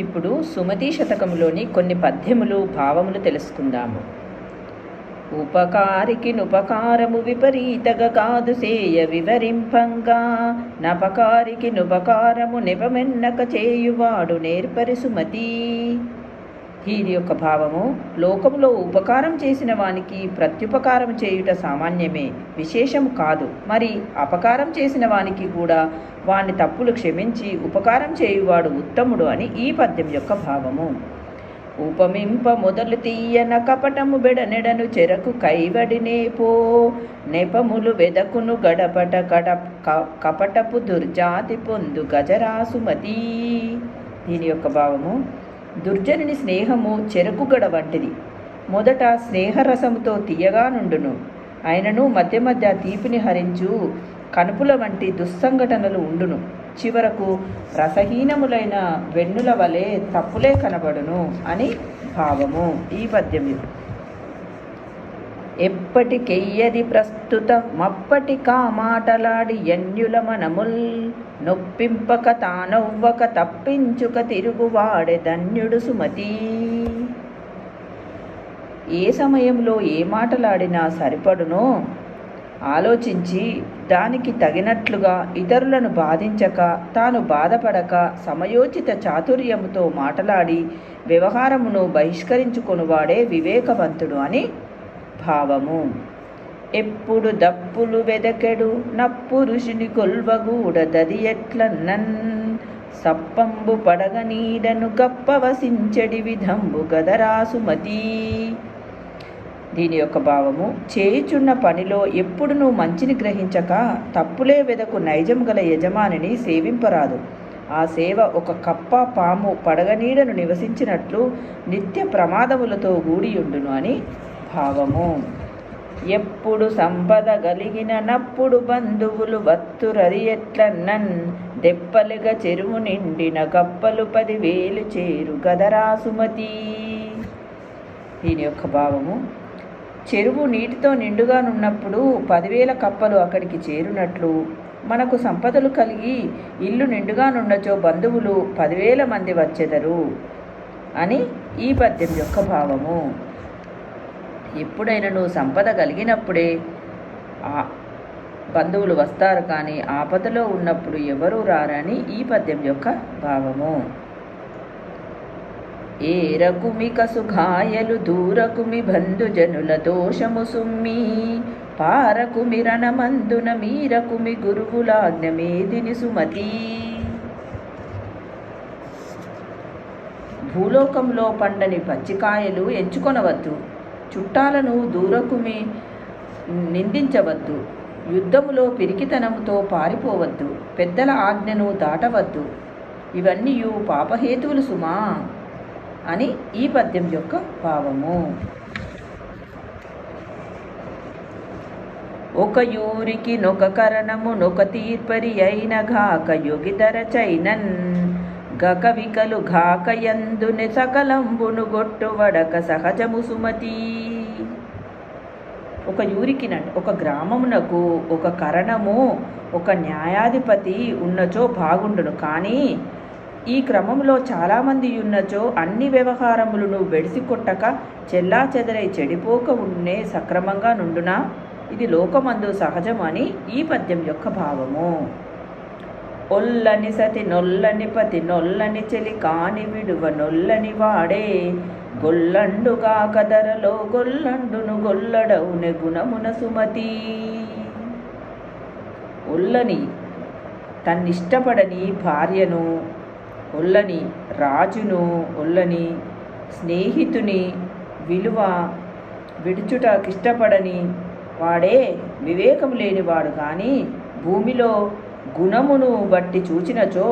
ఇప్పుడు సుమతి శతకములోని కొన్ని పద్యములు భావములు తెలుసుకుందాము. ఉపకారికి నుపకారము విపరీతగ కాదు సేయ వివరింపంగా, నపకారికి నుపకారము నెపమెన్నక చేయువాడు నేర్పరి సుమతి. దీని యొక్క భావము, లోకములో ఉపకారం చేసిన వానికి ప్రత్యుపకారం చేయుట సామాన్యమే, విశేషము కాదు. మరి అపకారం చేసిన వానికి కూడా వాని తప్పులు క్షమించి ఉపకారం చేయువాడు ఉత్తముడు అని ఈ పద్యం యొక్క భావము. ఉపమింప మొదలు తీయన కపటము బెడనెడను చెరకు కైవడినేపో, నెపములు వెదకును గడపట కపటపు దుర్జాతి పొందు గజరాసుమతి. దీని యొక్క భావము, దుర్జనుని స్నేహము చెరకు గడ వంటిది. మొదట స్నేహరసముతో తీయగా నుండును, ఆయనను మధ్య మధ్య తీపిని హరించు కనుపుల వంటి దుస్సంఘటనలు ఉండును. చివరకు రసహీనములైన వెన్నుల వలె తప్పులే కనబడును అని భావము ఈ పద్యము. ఎప్పటికెయ్యది ప్రస్తుత మప్పటి మాటలాడి ఎన్యుల మనముల్, నొప్పింపక తానవ్వక తప్పించుక తిరుగువాడే ధన్యుడు సుమతి. ఏ సమయంలో ఏ మాటలాడినా సరిపడునో ఆలోచించి దానికి తగినట్లుగా ఇతరులను బాధించక తాను బాధపడక సమయోచిత చాతుర్యముతో మాటలాడి వ్యవహారమును బహిష్కరించుకొనువాడే వివేకవంతుడు అని భావము. ఎప్పుడు దప్పులు వెదకెడు నప్పు ఋషిని కొల్వగూడదది ఎట్లన్నన్, సప్పంబు పడగ నీడను గప్పవసించడి విధంబు గదరాసుమతి. దీని యొక్క భావము, చేయుచున్న పనిలో ఎప్పుడు నువ్వు మంచిని గ్రహించక తప్పులే వెదకు నైజం గల యజమానిని సేవింపరాదు. ఆ సేవ ఒక కప్ప పాము పడగనీడను నివసించినట్లు నిత్య ప్రమాదములతో కూడియుండును అని భావము. ఎప్పుడు సంపద గలిగిన నప్పుడు బంధువులు వత్తురది ఎట్లన్నన్, దెప్పలుగా చెరువు నిండిన కప్పలు 10,000 చేరు గదరాసుమతి. దీని యొక్క భావము, చెరువు నీటితో నిండుగానున్నప్పుడు 10,000 కప్పలు అక్కడికి చేరునట్లు మనకు సంపదలు కలిగి ఇల్లు నిండుగానున్నచో బంధువులు 10,000 మంది వచ్చెదరు అని ఈ పద్యం యొక్క భావము. ఎప్పుడైనా నువ్వు సంపద కలిగినప్పుడే బంధువులు వస్తారు, కానీ ఆపదలో ఉన్నప్పుడు ఎవరూ రారని ఈ పద్యం యొక్క భావము. ఏరకుమి కసుఘాయలు దూరకుమి బంధుజనుల దోషము సుమ్మి, పారకుమి రణమందున మీరకుమి గురువులాజ్ఞ మేదిని సుమతి. భూలోకంలో పండని పచ్చికాయలు ఎంచుకొనవద్దు, చుట్టాలను దూరకుమి నిందించవద్దు, యుద్ధములో పిరికితనముతో పారిపోవద్దు, పెద్దల ఆజ్ఞను దాటవద్దు, ఇవన్నీ పాపహేతువులు సుమా అని ఈ పద్యం యొక్క భావము. ఒక యూరికి నొక కరణము నొక తీర్పరి అయిన ఘాక యుగితర చైనన్, గకవికలు ఘాకయందుని సకలంబును గొట్టువడక సహజము సుమతి. ఒక యూరికి ఒక గ్రామమునకు ఒక కరణము ఒక న్యాయాధిపతి ఉన్నచో బాగుండును, కానీ ఈ క్రమంలో చాలామంది ఉన్నచో అన్ని వ్యవహారములను వెడిసి కొట్టక చెల్లా చెదరై చెడిపోక ఉన్నే సక్రమంగా నుండునా, ఇది లోకమందు సహజమని ఈ పద్యం యొక్క భావము. ఒల్లని సతి నొల్లని పతి నొల్లని చెలి కాని విడువ నొల్లని వాడే, గొల్లండుగా కదరలో గొల్లండును గొల్లడవునే గుణమున సుమతి. ఒల్లని తన్నిష్టపడని భార్యను, ఒల్లని రాజును, ఒల్లని స్నేహితుని విలువ విడుచుటకిష్టపడని వాడే వివేకము లేనివాడు, కానీ భూమిలో గుణమును బట్టి చూచినచో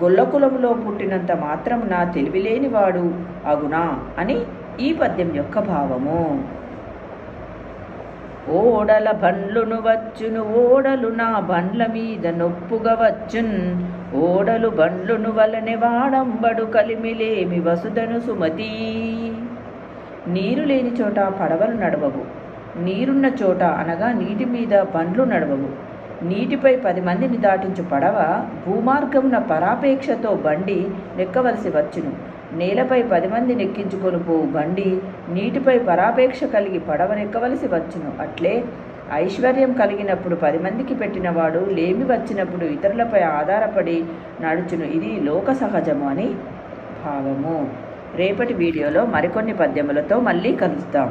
గొల్లకులములో పుట్టినంత మాత్రమున తెలివిలేనివాడు అగునా అని ఈ పద్యం యొక్క భావము. ఓడల బండ్లును వచ్చును ఓడలు నా బండ్ల మీద నొప్పుగా వచ్చున్, ఓడలు బండ్లును వలనే వాడంబడు కలిమిలేమి వసుధను సుమతి. నీరు లేని చోట పడవలు నడవవు, నీరున్న చోట అనగా నీటి మీద బండ్లు నడవవు. నీటిపై 10 మందిని దాటించు పడవ భూమార్గమున పరాపేక్షతో బండి నెక్కవలసి వచ్చును. నేలపై 10 మంది నెక్కించుకొని పోవు బండి నీటిపై పరాపేక్ష కలిగి పడవనెక్కవలసి వచ్చును. అట్లే ఐశ్వర్యం కలిగినప్పుడు 10 మందికి పెట్టినవాడు లేమి వచ్చినప్పుడు ఇతరులపై ఆధారపడి నడుచును. ఇది లోక సహజము అని భావము. రేపటి వీడియోలో మరికొన్ని పద్యములతో మళ్ళీ కలుస్తాం.